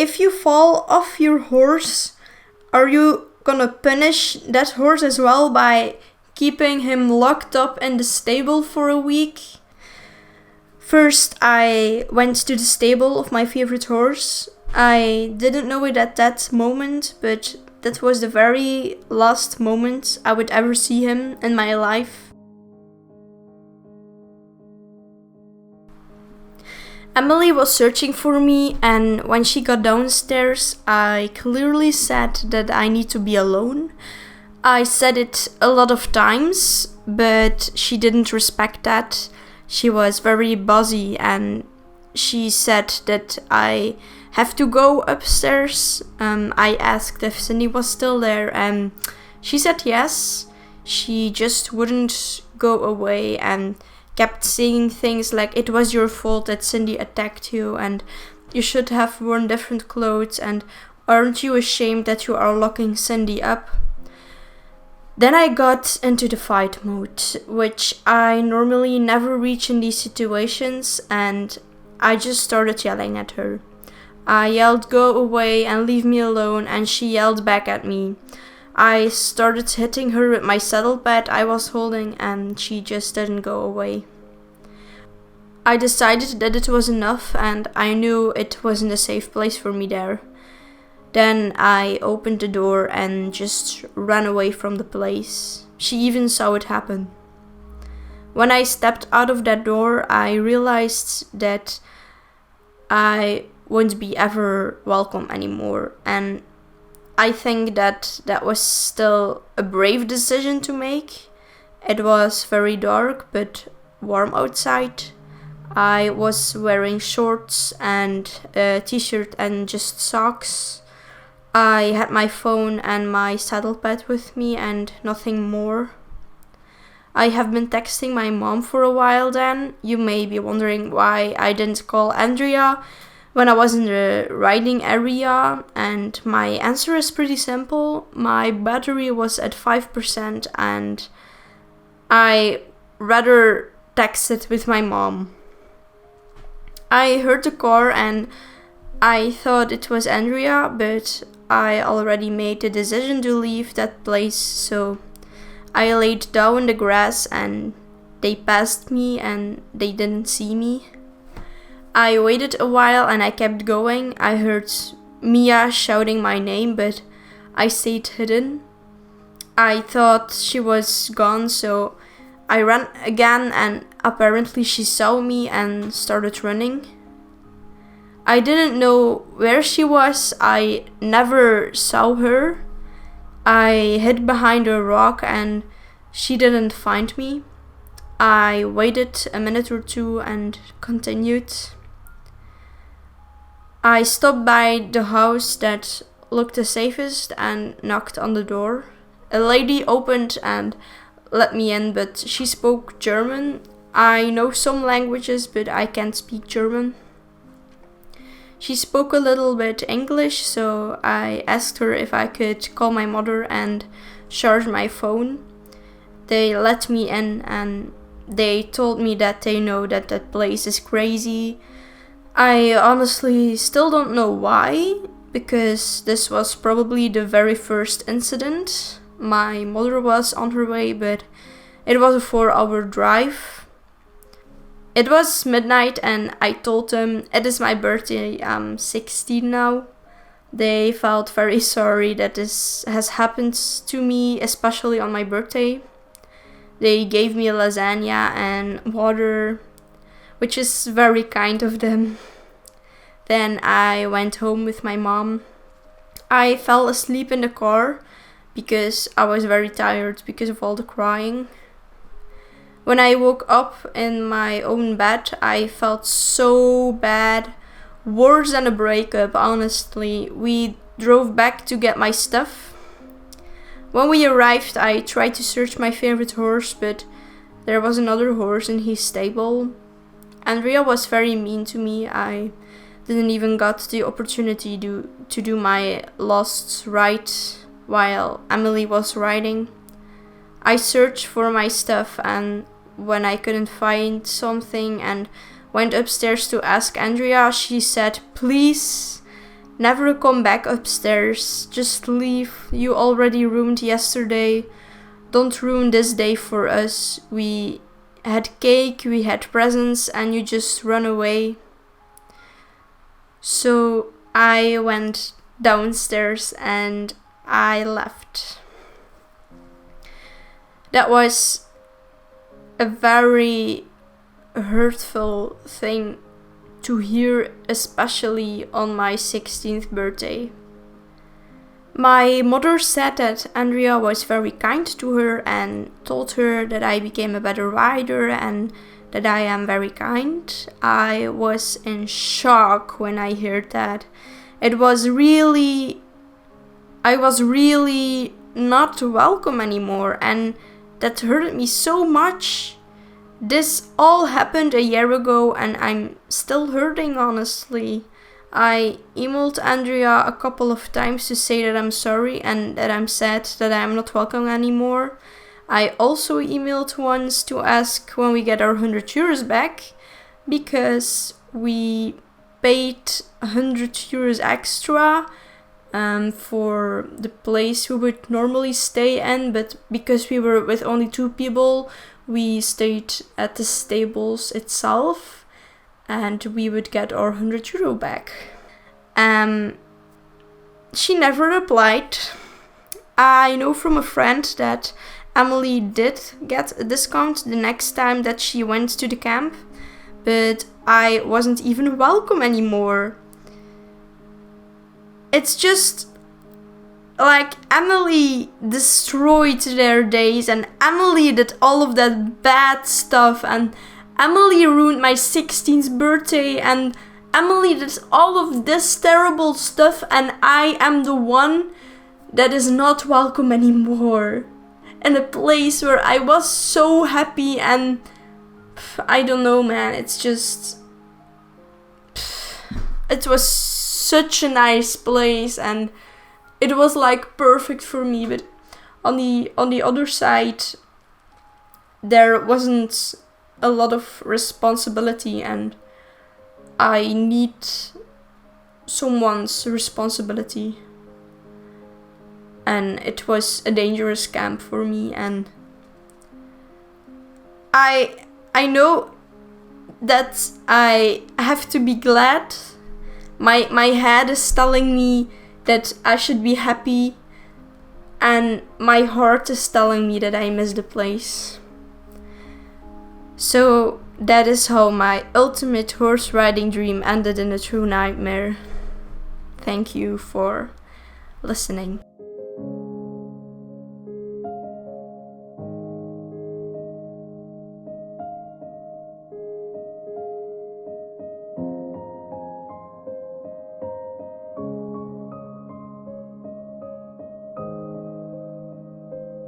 if you fall off your horse, are you gonna punish that horse as well by keeping him locked up in the stable for a week? First, I went to the stable of my favorite horse. I didn't know it at that moment, but that was the very last moment I would ever see him in my life. Emily was searching for me, and when she got downstairs, I clearly said that I need to be alone. I said it a lot of times, but she didn't respect that. She was very bossy, and she said that I have to go upstairs. I asked if Cindy was still there, and she said yes. She just wouldn't go away and kept saying things like it was your fault that Cindy attacked you and you should have worn different clothes and aren't you ashamed that you are locking Cindy up? Then I got into the fight mode, which I normally never reach in these situations, and I just started yelling at her. I yelled go away and leave me alone, and she yelled back at me. I started hitting her with my saddlebag I was holding, and she just didn't go away. I decided that it was enough, and I knew it wasn't a safe place for me there. Then I opened the door and just ran away from the place. She even saw it happen. When I stepped out of that door, I realized that I won't be ever welcome anymore, and I think that was still a brave decision to make. It was very dark but warm outside. I was wearing shorts and a t-shirt and just socks. I had my phone and my saddlebag with me and nothing more. I have been texting my mom for a while then. You may be wondering why I didn't call Andrea when I was in the riding area, and my answer is pretty simple. My battery was at 5% and I rather texted with my mom. I heard the car and I thought it was Andrea, but I already made the decision to leave that place, so I laid down in the grass and they passed me and they didn't see me. I waited a while and I kept going. I heard Mia shouting my name, but I stayed hidden. I thought she was gone, so I ran again and apparently she saw me and started running. I didn't know where she was. I never saw her. I hid behind a rock and she didn't find me. I waited a minute or two and continued. I stopped by the house that looked the safest and knocked on the door. A lady opened and let me in, but she spoke German. I know some languages, but I can't speak German. She spoke a little bit English, so I asked her if I could call my mother and charge my phone. They let me in and they told me that they know that that place is crazy. I honestly still don't know why, because this was probably the very first incident. My mother was on her way, but it was a 4-hour drive. It was midnight and I told them it is my birthday, I'm 16 now. They felt very sorry that this has happened to me, especially on my birthday. They gave me lasagna and water, which is very kind of them. Then I went home with my mom. I fell asleep in the car because I was very tired because of all the crying. When I woke up in my own bed, I felt so bad. Worse than a breakup, honestly. We drove back to get my stuff. When we arrived, I tried to search my favorite horse, but there was another horse in his stable. Andrea was very mean to me. I didn't even got the opportunity to do my last ride while Emily was riding. I searched for my stuff, and when I couldn't find something and went upstairs to ask Andrea, she said, "Please, Never come back upstairs. Just leave. You already ruined yesterday. Don't ruin this day for us. We had cake, we had presents, and you just run away. So I went downstairs and I left. That was a very hurtful thing to hear, especially on my 16th birthday. My mother said that Andrea was very kind to her and told her that I became a better rider and that I am very kind. I was in shock when I heard that. I was really not welcome anymore, and that hurted me so much. This all happened a year ago and I'm still hurting, honestly. I emailed Andrea a couple of times to say that I'm sorry and that I'm sad that I'm not welcome anymore. I also emailed once to ask when we get our 100 euros back, because we paid 100 euros extra for the place we would normally stay in, but because we were with only 2 people, we stayed at the stables itself and we would get our 100 euro back. She never replied. I know from a friend that Emily did get a discount the next time that she went to the camp, but I wasn't even welcome anymore. It's just like Emily destroyed their days and Emily did all of that bad stuff and Emily ruined my 16th birthday and Emily did all of this terrible stuff, and I am the one that is not welcome anymore in a place where I was so happy. And I don't know, man, it's just, it was such a nice place and it was like perfect for me, but on the other side there wasn't a lot of responsibility and I need someone's responsibility, and it was a dangerous camp for me. And I know that I have to be glad. My head is telling me that I should be happy, and my heart is telling me that I miss the place. So that is how my ultimate horse riding dream ended in a true nightmare. Thank you for listening.